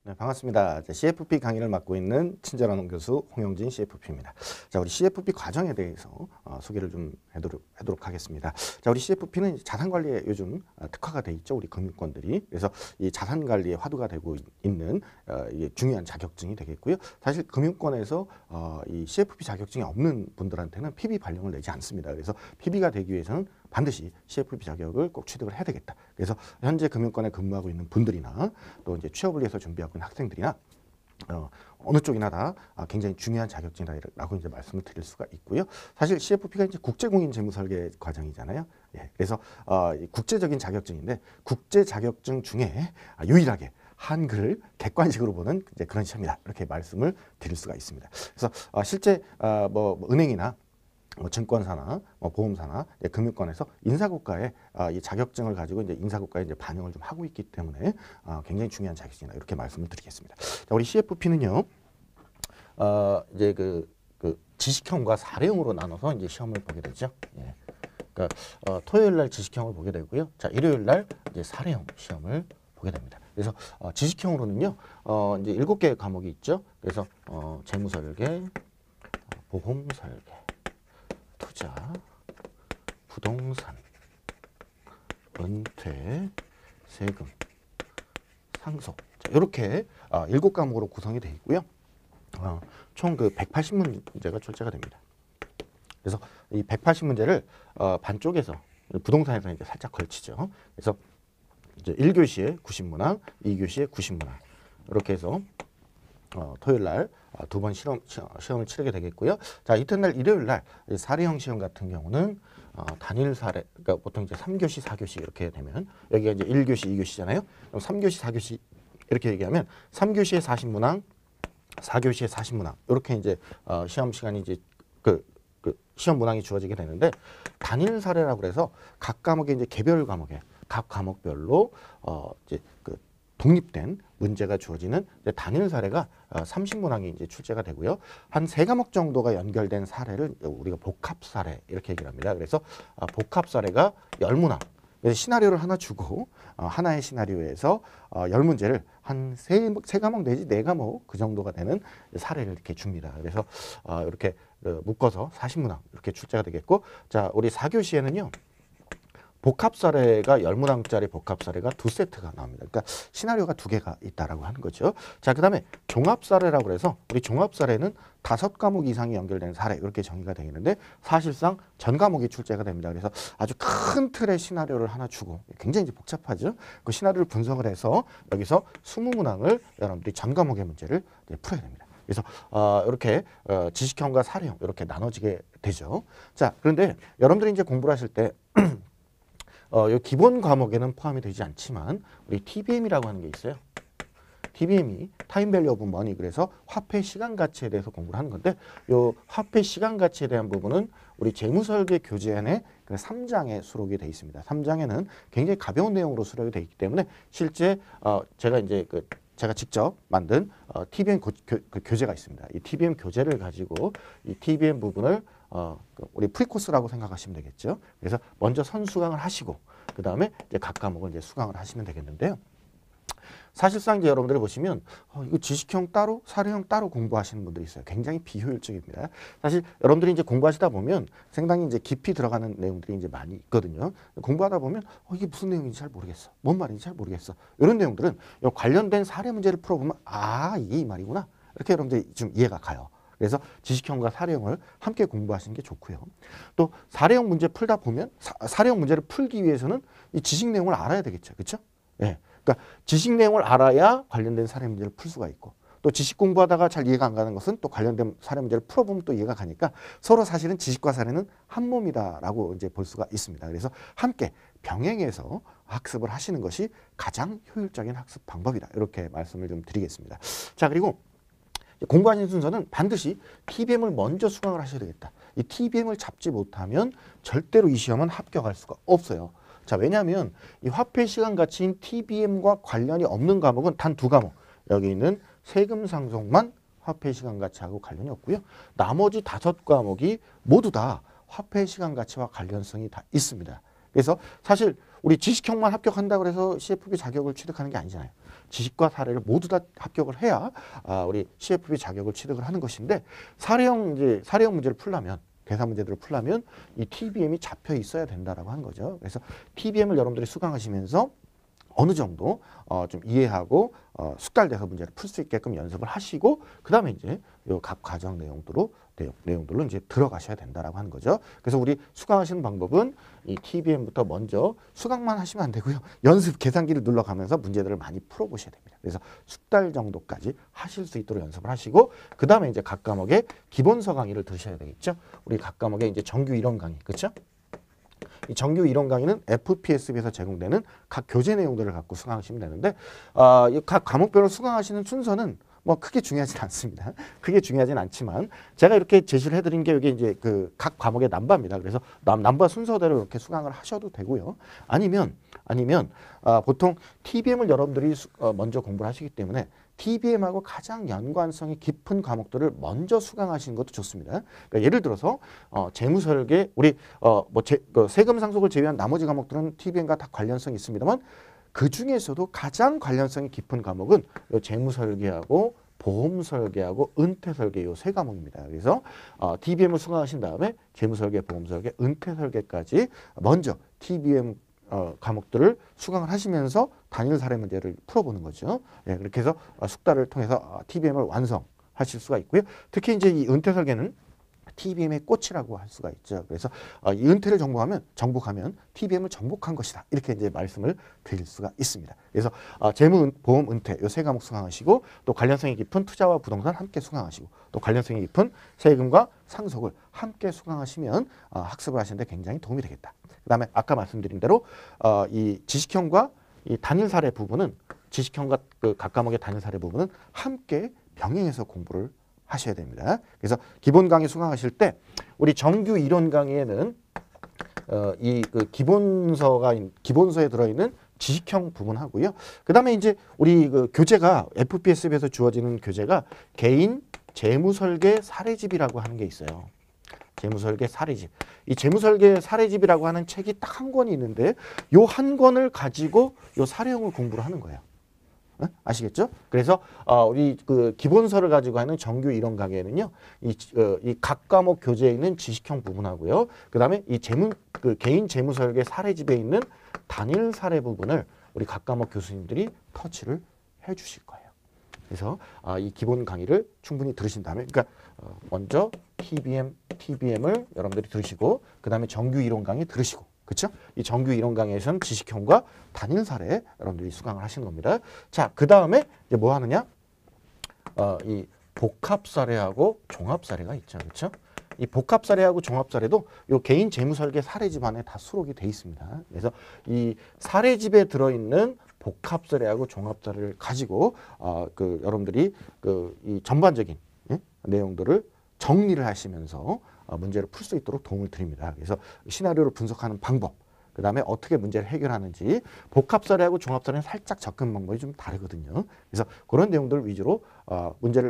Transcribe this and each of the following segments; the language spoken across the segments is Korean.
네, 반갑습니다. CFP 강의를 맡고 있는 친절한 교수 홍영진 CFP입니다. 자, 우리 CFP 과정에 대해서 소개를 좀 하도록 하겠습니다. 자, 우리 CFP는 자산 관리에 요즘 특화가 돼 있죠. 우리 금융권들이. 그래서 이 자산 관리에 화두가 되고 있는 이게 중요한 자격증이 되겠고요. 사실 금융권에서 이 CFP 자격증이 없는 분들한테는 PB 발령을 내지 않습니다. 그래서 PB가 되기 위해서는 반드시 CFP 자격을 꼭 취득을 해야 되겠다. 그래서 현재 금융권에 근무하고 있는 분들이나 또 이제 취업을 위해서 준비하고 있는 학생들이나 어느 쪽이나 다 굉장히 중요한 자격증이라고 이제 말씀을 드릴 수가 있고요. 사실 CFP가 이제 국제공인 재무설계 과정이잖아요. 예, 그래서 국제적인 자격증인데 국제 자격증 중에 유일하게 한글을 객관식으로 보는 이제 그런 시험이다. 이렇게 말씀을 드릴 수가 있습니다. 그래서 실제 뭐 은행이나 증권사나 보험사나 금융권에서 인사고과에 이 자격증을 가지고 이제 인사고과에 이제 반영을 좀 하고 있기 때문에 굉장히 중요한 자격증이다 이렇게 말씀을 드리겠습니다. 자, 우리 CFP는요, 이제 그 지식형과 사례형으로 나눠서 이제 시험을 보게 되죠. 예. 그러니까 토요일 날 지식형을 보게 되고요. 자, 일요일 날 이제 사례형 시험을 보게 됩니다. 그래서 지식형으로는요, 이제 7개의 과목이 있죠. 그래서 재무설계, 보험설계, 투자, 부동산, 은퇴, 세금, 상속, 이렇게 7과목으로 구성이 되어 있고요. 총 그 180문제가 출제가 됩니다. 그래서 이 180문제를 반쪽에서 부동산에서 이제 살짝 걸치죠. 그래서 이제 1교시에 90문항, 2교시에 90문항 이렇게 해서 토요일 날 2번 시험을 치르게 되겠고요. 자, 이튿날 일요일 날 사례형 시험 같은 경우는 단일 사례, 그러니까 보통 이제 3교시, 4교시 이렇게 되면 여기가 이제 1교시, 2교시잖아요. 그럼 3교시, 4교시 이렇게 얘기하면 3교시에 40문항, 4교시에 40문항 이렇게 이제 시험 시간이 이제 그 시험 문항이 주어지게 되는데 단일 사례라고 그래서 각 과목에 이제 개별 과목에 각 과목별로 이제 독립된 문제가 주어지는 단일 사례가 30문항이 이제 출제가 되고요. 한 3과목 정도가 연결된 사례를 우리가 복합 사례 이렇게 얘기를 합니다. 그래서 복합 사례가 10문항. 그래서 시나리오를 하나 주고 하나의 시나리오에서 10문제를 한 3과목 내지 4과목 그 정도가 되는 사례를 이렇게 줍니다. 그래서 이렇게 묶어서 40문항 이렇게 출제가 되겠고, 자, 우리 4교시에는요. 복합 사례가 10문항짜리 복합 사례가 2세트가 나옵니다. 그러니까 시나리오가 2개가 있다라고 하는 거죠. 자, 그다음에 종합 사례라고 해서 우리 종합 사례는 5과목 이상이 연결된 사례 이렇게 정의가 되겠는데 사실상 전 과목이 출제가 됩니다. 그래서 아주 큰 틀의 시나리오를 하나 주고 굉장히 복잡하죠. 그 시나리오를 분석을 해서 여기서 20문항을 여러분들이 전 과목의 문제를 풀어야 됩니다. 그래서 이렇게 지식형과 사례형 이렇게 나눠지게 되죠. 자, 그런데 여러분들이 이제 공부를 하실 때 이 기본 과목에는 포함이 되지 않지만 우리 TBM이라고 하는 게 있어요. TBM이 타임 밸류 오브 머니, 그래서 화폐 시간 가치에 대해서 공부를 하는 건데 이 화폐 시간 가치에 대한 부분은 우리 재무설계 교재안에 3장에 수록이 되어 있습니다. 3장에는 굉장히 가벼운 내용으로 수록이 되어 있기 때문에 실제 제가 이제 제가 직접 만든 TBM 교재가 있습니다. 이 TBM 교재를 가지고 이 TBM 부분을 우리 프리코스라고 생각하시면 되겠죠. 그래서 먼저 선수강을 하시고 그 다음에 이제 각 과목을 이제 수강을 하시면 되겠는데요. 사실상 이제 여러분들이 보시면 이거 지식형 따로 사례형 따로 공부하시는 분들이 있어요. 굉장히 비효율적입니다. 사실 여러분들이 이제 공부하시다 보면 상당히 이제 깊이 들어가는 내용들이 이제 많이 있거든요. 공부하다 보면 이게 무슨 내용인지 잘 모르겠어. 뭔 말인지 잘 모르겠어. 이런 내용들은 관련된 사례 문제를 풀어보면 이게 이 말이구나. 이렇게 여러분들이 좀 이해가 가요. 그래서 지식형과 사례형을 함께 공부하시는 게 좋고요. 또 사례형 문제 풀다 보면 사례형 문제를 풀기 위해서는 이 지식 내용을 알아야 되겠죠. 그렇죠? 예. 그러니까 지식 내용을 알아야 관련된 사례 문제를 풀 수가 있고 또 지식 공부하다가 잘 이해가 안 가는 것은 또 관련된 사례 문제를 풀어보면 또 이해가 가니까 서로 사실은 지식과 사례는 한 몸이다라고 이제 볼 수가 있습니다. 그래서 함께 병행해서 학습을 하시는 것이 가장 효율적인 학습 방법이다. 이렇게 말씀을 좀 드리겠습니다. 자, 그리고 공부하시는 순서는 반드시 TBM을 먼저 수강을 하셔야 되겠다. 이 TBM을 잡지 못하면 절대로 이 시험은 합격할 수가 없어요. 자, 왜냐하면 이 화폐 시간 가치인 TBM과 관련이 없는 과목은 단 2과목. 여기 있는 세금 상속만 화폐 시간 가치하고 관련이 없고요. 나머지 5과목이 모두 다 화폐 시간 가치와 관련성이 다 있습니다. 그래서 사실 우리 지식형만 합격한다고 해서 CFP 자격을 취득하는 게 아니잖아요. 지식과 사례를 모두 다 합격을 해야 우리 CFP 자격을 취득을 하는 것인데 사례형 문제를 풀려면 계산 문제들을 풀려면 이 TBM이 잡혀 있어야 된다라고 하는 거죠. 그래서 TBM을 여러분들이 수강하시면서 어느 정도 좀 이해하고 숙달돼서 문제를 풀 수 있게끔 연습을 하시고 그다음에 이제 요 각 과정 내용들로 이제 들어가셔야 된다라고 하는 거죠. 그래서 우리 수강하시는 방법은 이 TBM부터 먼저 수강만 하시면 안 되고요. 연습 계산기를 눌러가면서 문제들을 많이 풀어보셔야 됩니다. 그래서 숙달 정도까지 하실 수 있도록 연습을 하시고 그다음에 이제 각 과목의 기본서 강의를 들으셔야 되겠죠. 우리 각 과목의 이제 정규 이론 강의, 그렇죠? 이 정규 이론 강의는 FPSB에서 제공되는 각 교재 내용들을 갖고 수강하시면 되는데 각 과목별로 수강하시는 순서는 뭐 크게 중요하진 않습니다. 크게 중요하진 않지만 제가 이렇게 제시를 해드린 게 여기 이제 그 각 과목의 남바입니다. 그래서 남바 순서대로 이렇게 수강을 하셔도 되고요. 아니면 보통 TBM을 여러분들이 먼저 공부를 하시기 때문에 TBM하고 가장 연관성이 깊은 과목들을 먼저 수강하시는 것도 좋습니다. 그러니까 예를 들어서 재무설계 우리 세금 상속을 제외한 나머지 과목들은 TBM과 다 관련성이 있습니다만 그 중에서도 가장 관련성이 깊은 과목은 요 재무설계하고 보험설계하고 은퇴설계 요 세 과목입니다. 그래서 TBM을 수강하신 다음에 재무설계, 보험설계, 은퇴설계까지 먼저 TBM 과목들을 수강을 하시면서 단일 사례 문제를 풀어보는 거죠. 예, 그렇게 해서 숙달을 통해서 TBM을 완성하실 수가 있고요. 특히 이제 이 은퇴설계는 TBM의 꽃이라고 할 수가 있죠. 그래서 이 은퇴를 정복하면 TBM을 정복한 것이다. 이렇게 이제 말씀을 드릴 수가 있습니다. 그래서 재무, 보험, 은퇴 이 세 과목 수강하시고 또 관련성이 깊은 투자와 부동산 함께 수강하시고 또 관련성이 깊은 세금과 상속을 함께 수강하시면 학습을 하시는데 굉장히 도움이 되겠다. 그다음에 아까 말씀드린 대로 이 지식형과 이 단일 사례 부분은 지식형과 그 각 과목의 단일 사례 부분은 함께 병행해서 공부를 하셔야 됩니다. 그래서 기본 강의 수강하실 때 우리 정규 이론 강의에는 이 그 기본서에 들어있는 지식형 부분하고요. 그다음에 이제 우리 그 교재가 FPSB에서 주어지는 교재가 개인 재무설계 사례집이라고 하는 게 있어요. 재무설계 사례집. 이 재무설계 사례집이라고 하는 책이 딱 한 권이 있는데 요 한 권을 가지고 요 사례형을 공부를 하는 거예요. 아시겠죠? 그래서 우리 그 기본서를 가지고 하는 정규 이론 강의에는요, 이 각 과목 교재에 있는 지식형 부분하고요, 그 다음에 이 개인 재무설계 사례집에 있는 단일 사례 부분을 우리 각 과목 교수님들이 터치를 해주실 거예요. 그래서 이 기본 강의를 충분히 들으신 다음에, 그러니까 먼저 TBM을 여러분들이 들으시고, 그 다음에 정규 이론 강의 들으시고. 그렇죠? 이 정규 이론 강의에서는 지식형과 단일 사례 여러분들이 수강을 하시는 겁니다. 자, 그 다음에 이제 뭐 하느냐? 이 복합 사례하고 종합 사례가 있죠, 그렇죠? 이 복합 사례하고 종합 사례도 요 개인 재무설계 사례집 안에 다 수록이 돼 있습니다. 그래서 이 사례집에 들어있는 복합 사례하고 종합 사례를 가지고 그 여러분들이 그 이 전반적인 내용들을 정리를 하시면서 문제를 풀 수 있도록 도움을 드립니다. 그래서 시나리오를 분석하는 방법, 그 다음에 어떻게 문제를 해결하는지, 복합사례하고 종합사례는 살짝 접근 방법이 좀 다르거든요. 그래서 그런 내용들 위주로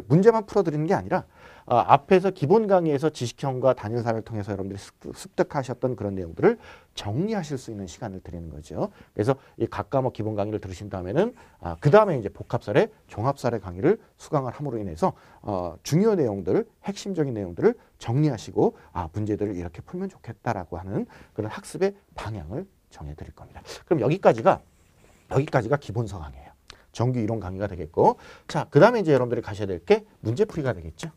문제만 풀어드리는 게 아니라 앞에서 기본 강의에서 지식형과 단일 사례를 통해서 여러분들이 습득하셨던 그런 내용들을 정리하실 수 있는 시간을 드리는 거죠. 그래서 이 각 과목 기본 강의를 들으신 다음에는 그 다음에 이제 복합사례, 종합사례 강의를 수강을 함으로 인해서 중요 내용들, 핵심적인 내용들을 정리하시고 문제들을 이렇게 풀면 좋겠다라고 하는 그런 학습의 방향을 정해드릴 겁니다. 그럼 여기까지가 기본서 강의예요. 정규 이론 강의가 되겠고, 자, 그 다음에 이제 여러분들이 가셔야 될 게 문제풀이가 되겠죠.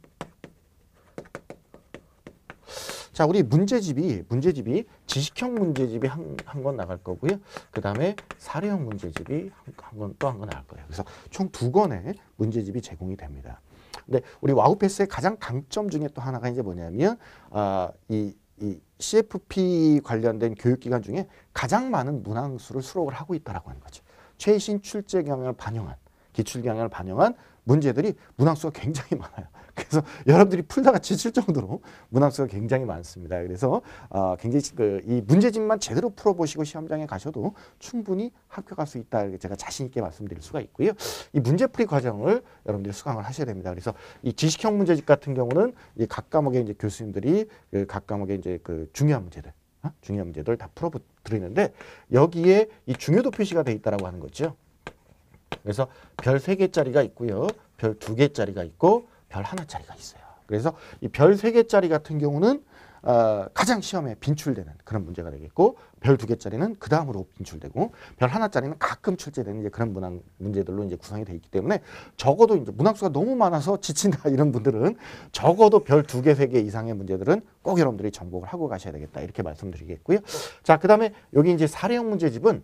자, 우리 문제집이 지식형 문제집이 한 권 나갈 거고요. 그 다음에 사례형 문제집이 한 권 나갈 거예요. 그래서 총 2권의 문제집이 제공이 됩니다. 근데 우리 와우패스의 가장 강점 중에 또 하나가 이제 뭐냐면 이 CFP 관련된 교육기관 중에 가장 많은 문항수를 수록을 하고 있다라고 하는 거죠. 최신 출제 경향을 반영한, 기출 경향을 반영한 문제들이 문항수가 굉장히 많아요. 그래서 여러분들이 풀다가 지칠 정도로 문항수가 굉장히 많습니다. 그래서 굉장히 이 문제집만 제대로 풀어보시고 시험장에 가셔도 충분히 합격할 수 있다. 제가 자신 있게 말씀드릴 수가 있고요. 이 문제풀이 과정을 여러분들이 수강을 하셔야 됩니다. 그래서 이 지식형 문제집 같은 경우는 이 각 과목의 이제 교수님들이 각 과목의 이제 그 중요한 문제들 다 풀어드리는데 여기에 이 중요도 표시가 돼 있다라고 하는 거죠. 그래서 별 3개짜리가 있고요. 별 2개짜리가 있고 별 1짜리가 있어요. 그래서 이 별 3개짜리 같은 경우는 가장 시험에 빈출되는 그런 문제가 되겠고, 별 2개짜리는 그 다음으로 빈출되고, 별 1짜리는 가끔 출제되는 이제 그런 문제들로 이제 구성이 되어 있기 때문에, 적어도 이제 문항수가 너무 많아서 지친다 이런 분들은 적어도 별 2개, 3개 이상의 문제들은 꼭 여러분들이 정복을 하고 가셔야 되겠다, 이렇게 말씀드리겠고요. 자, 그다음에 여기 이제 사례형 문제집은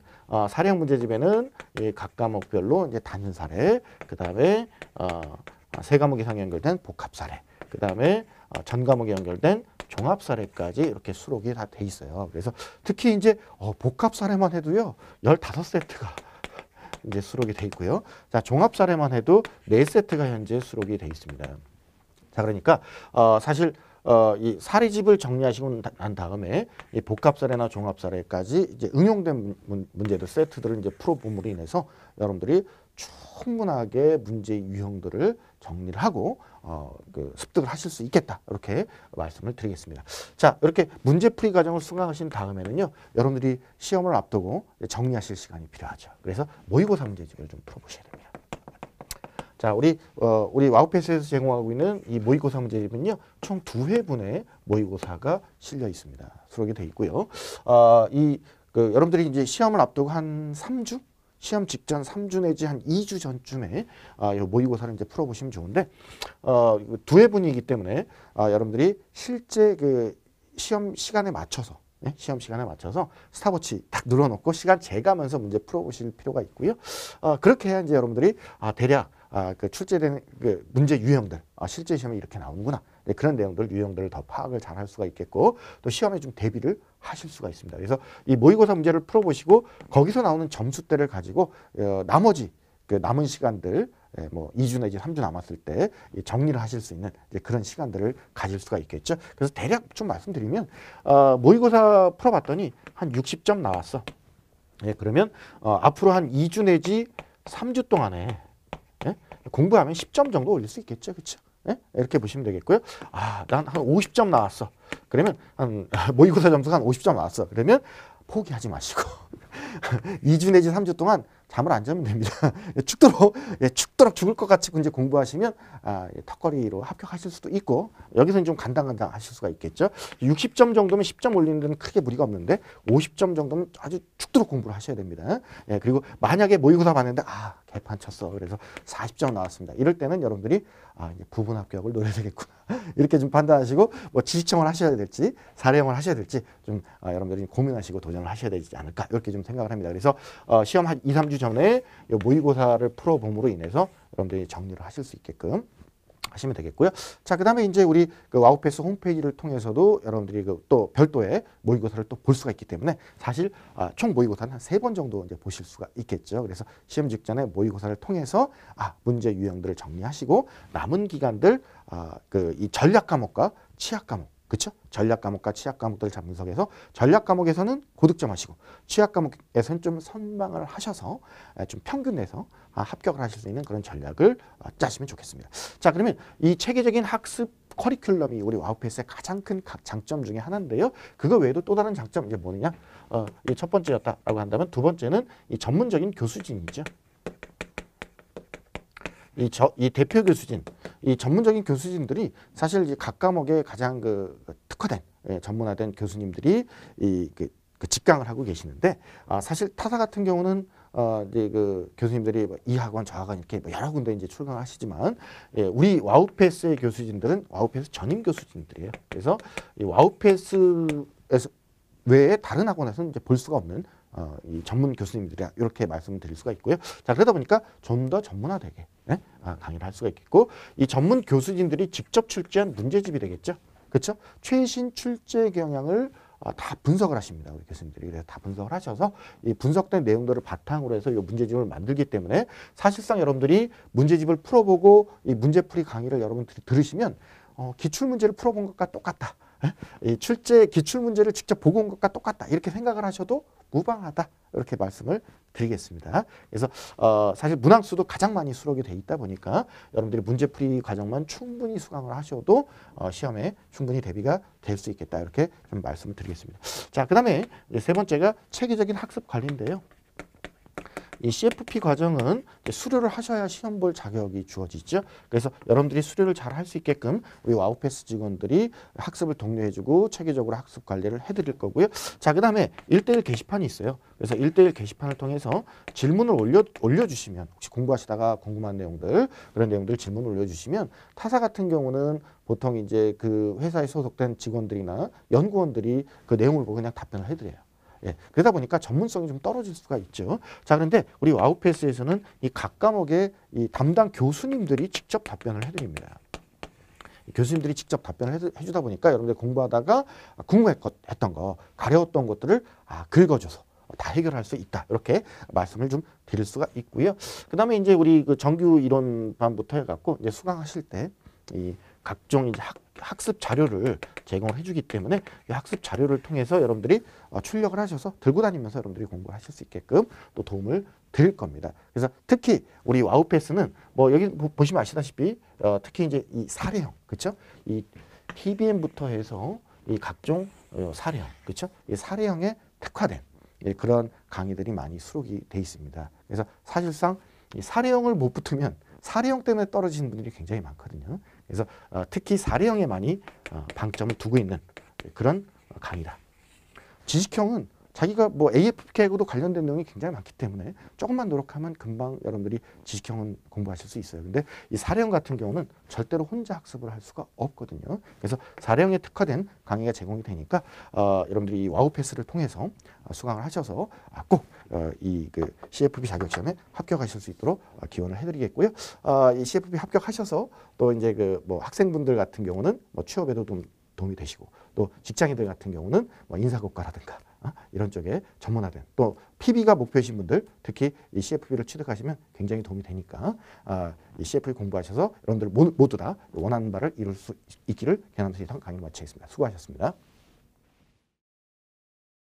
사례형 문제집에는 각 과목별로 이제 단일 사례, 그다음에 세 과목 이상 연결된 복합 사례, 그다음에 전 과목에 연결된 종합 사례까지 이렇게 수록이 다 돼 있어요. 그래서 특히 이제 복합 사례만 해도요 15세트가 이제 수록이 돼 있고요. 자, 종합 사례만 해도 4세트가 현재 수록이 돼 있습니다. 자, 그러니까 사실 이 사례집을 정리하시고 난 다음에 이 복합 사례나 종합 사례까지 이제 응용된 문제들 세트들을 이제 풀어봄으로 인해서 여러분들이 충분하게 문제 유형들을 정리를 하고 습득을 하실 수 있겠다, 이렇게 말씀을 드리겠습니다. 자, 이렇게 문제풀이 과정을 수강하신 다음에는요, 여러분들이 시험을 앞두고 정리하실 시간이 필요하죠. 그래서 모의고사 문제집을 좀 풀어보셔야 됩니다. 자, 우리 와우패스에서 제공하고 있는 이 모의고사 문제집은요, 총 2회분의 모의고사가 실려 있습니다. 수록이 돼 있고요. 여러분들이 이제 시험을 앞두고 한 3주? 시험 직전 3주 내지 한 2주 전쯤에 이 모의고사를 이제 풀어보시면 좋은데, 2회분이기 때문에 여러분들이 실제 그 시험 시간에 맞춰서 스탑워치 딱 눌러놓고 시간 재가면서 문제 풀어보실 필요가 있고요. 그렇게 해야 이제 여러분들이 대략 그 출제되는 그 문제 유형들, 실제 시험에 이렇게 나오는구나, 그런 내용들, 유형들을 더 파악을 잘 할 수가 있겠고, 또 시험에 좀 대비를 하실 수가 있습니다. 그래서 이 모의고사 문제를 풀어보시고 거기서 나오는 점수대를 가지고 나머지 그 남은 시간들, 뭐 2주 내지 3주 남았을 때 정리를 하실 수 있는 그런 시간들을 가질 수가 있겠죠. 그래서 대략 좀 말씀드리면 모의고사 풀어봤더니 한 60점 나왔어. 그러면 앞으로 한 2주 내지 3주 동안에 공부하면 10점 정도 올릴 수 있겠죠. 그렇죠? 이렇게 보시면 되겠고요. 난 한 50점 나왔어. 그러면 모의고사 점수가 한 50점 나왔어. 그러면 포기하지 마시고 2주 내지 3주 동안 잠을 안 자면 됩니다. 죽도록 죽을 것 같이 이제 공부하시면 턱걸이로 합격하실 수도 있고, 여기서는 좀 간당간당 하실 수가 있겠죠. 60점 정도면 10점 올리는 데는 크게 무리가 없는데 50점 정도면 아주 죽도록 공부를 하셔야 됩니다. 그리고 만약에 모의고사 봤는데 개판 쳤어. 그래서 40점 나왔습니다. 이럴 때는 여러분들이 이제 부분 합격을 노려야 되겠구나. 이렇게 좀 판단하시고 뭐 지시청을 하셔야 될지 사례형을 하셔야 될지 좀 여러분들이 고민하시고 도전을 하셔야 되지 않을까, 이렇게 좀 생각을 합니다. 그래서 시험 한 2, 3주 전에 모의고사를 풀어봄으로 인해서 여러분들이 정리를 하실 수 있게끔 하시면 되겠고요. 자, 그다음에 이제 우리 그 와우패스 홈페이지를 통해서도 여러분들이 또 별도의 모의고사를 또 볼 수가 있기 때문에, 사실 총 모의고사는 한 3번 정도 이제 보실 수가 있겠죠. 그래서 시험 직전에 모의고사를 통해서 문제 유형들을 정리하시고, 남은 기간들 이 전략 과목과 취약 과목, 그렇죠? 전략 과목과 취약 과목들을 잘 분석해서, 전략 과목에서는 고득점 하시고 취약 과목에서는 좀 선방을 하셔서 좀 평균 내서 합격을 하실 수 있는 그런 전략을 짜시면 좋겠습니다. 자, 그러면 이 체계적인 학습 커리큘럼이 우리 와우패스의 가장 큰 장점 중에 하나인데요. 그거 외에도 또 다른 장점, 이게 뭐냐? 이 첫 번째였다라고 한다면, 두 번째는 이 전문적인 교수진이죠. 이 대표 교수진, 이 전문적인 교수진들이 사실 이제 각 과목에 가장 특화된, 전문화된 교수님들이 직강을 하고 계시는데, 사실 타사 같은 경우는 이제 교수님들이 이 학원 저 학원 이렇게 여러 군데 이제 출강하시지만, 우리 와우패스의 교수진들은 와우패스 전임 교수진들이에요. 그래서 이 와우패스에서 외에 다른 학원에서는 이제 볼 수가 없는 이 전문 교수님들이야, 이렇게 말씀드릴 수가 있고요. 자, 그러다 보니까 좀 더 전문화되게 강의를 할 수가 있겠고, 이 전문 교수진들이 직접 출제한 문제집이 되겠죠. 그렇죠? 최신 출제 경향을 다 분석을 하십니다. 우리 교수님들이. 그래서 다 분석을 하셔서 이 분석된 내용들을 바탕으로 해서 이 문제집을 만들기 때문에, 사실상 여러분들이 문제집을 풀어보고 이 문제풀이 강의를 여러분들이 들으시면 기출문제를 풀어본 것과 똑같다. 이 기출문제를 직접 보고 온 것과 똑같다, 이렇게 생각을 하셔도 무방하다, 이렇게 말씀을 드리겠습니다. 그래서 사실 문항수도 가장 많이 수록이 돼 있다 보니까 여러분들이 문제풀이 과정만 충분히 수강을 하셔도 시험에 충분히 대비가 될 수 있겠다, 이렇게 좀 말씀을 드리겠습니다. 자, 그 다음에 세 번째가 체계적인 학습 관리인데요. 이 CFP 과정은 이제 수료를 하셔야 시험 볼 자격이 주어지죠. 그래서 여러분들이 수료를 잘 할 수 있게끔 우리 와우패스 직원들이 학습을 독려해주고 체계적으로 학습 관리를 해드릴 거고요. 자, 그다음에 1대1 게시판이 있어요. 그래서 1대1 게시판을 통해서 질문을 올려주시면 혹시 공부하시다가 궁금한 내용들 그런 내용들 질문을 올려주시면 타사 같은 경우는 보통 이제 그 회사에 소속된 직원들이나 연구원들이 그 내용을 보고 그냥 답변을 해드려요. 예, 그러다 보니까 전문성이 좀 떨어질 수가 있죠. 자, 그런데 우리 와우패스에서는 이 각 과목의 이 담당 교수님들이 직접 답변을 해드립니다. 교수님들이 직접 답변을 해주다 보니까 여러분들 공부하다가 궁금했던 거, 가려웠던 것들을 긁어줘서 다 해결할 수 있다. 이렇게 말씀을 좀 드릴 수가 있고요. 그 다음에 이제 우리 그 정규 이론반부터 해갖고 이제 수강하실 때 이 각종 이제 학습 자료를 제공을 해주기 때문에 이 학습 자료를 통해서 여러분들이 출력을 하셔서 들고 다니면서 여러분들이 공부를 하실 수 있게끔 또 도움을 드릴 겁니다. 그래서 특히 우리 와우패스는 뭐 여기 보시면 아시다시피 특히 이제 이 사례형, 그렇죠? 이 TBM부터 해서 이 각종 사례형, 그렇죠? 이 사례형에 특화된 그런 강의들이 많이 수록이 돼 있습니다. 그래서 사실상 이 사례형을 못 붙으면 사례형 때문에 떨어지는 분들이 굉장히 많거든요. 그래서 특히 사례형에 많이 방점을 두고 있는 그런 강의다. 지식형은 자기가 뭐 AFP하고도 관련된 내용이 굉장히 많기 때문에 조금만 노력하면 금방 여러분들이 지식형은 공부하실 수 있어요. 근데 이 사례형 같은 경우는 절대로 혼자 학습을 할 수가 없거든요. 그래서 사례형에 특화된 강의가 제공이 되니까 여러분들이 이 와우패스를 통해서 수강을 하셔서 꼭 이 그 CFP 자격시험에 합격하실 수 있도록 기원을 해드리겠고요. 이 CFP 합격하셔서 또 이제 그 뭐 학생분들 같은 경우는 뭐 취업에도 도움이 되시고 또 직장인들 같은 경우는 뭐 인사고과라든가 이런 쪽에 전문화된 또 PB가 목표이신 분들 특히 이 CFP를 취득하시면 굉장히 도움이 되니까 이 CFP 공부하셔서 여러분들 모두 다 원하는 바를 이룰 수 있기를 기원하면서 강의를 마치겠습니다. 수고하셨습니다.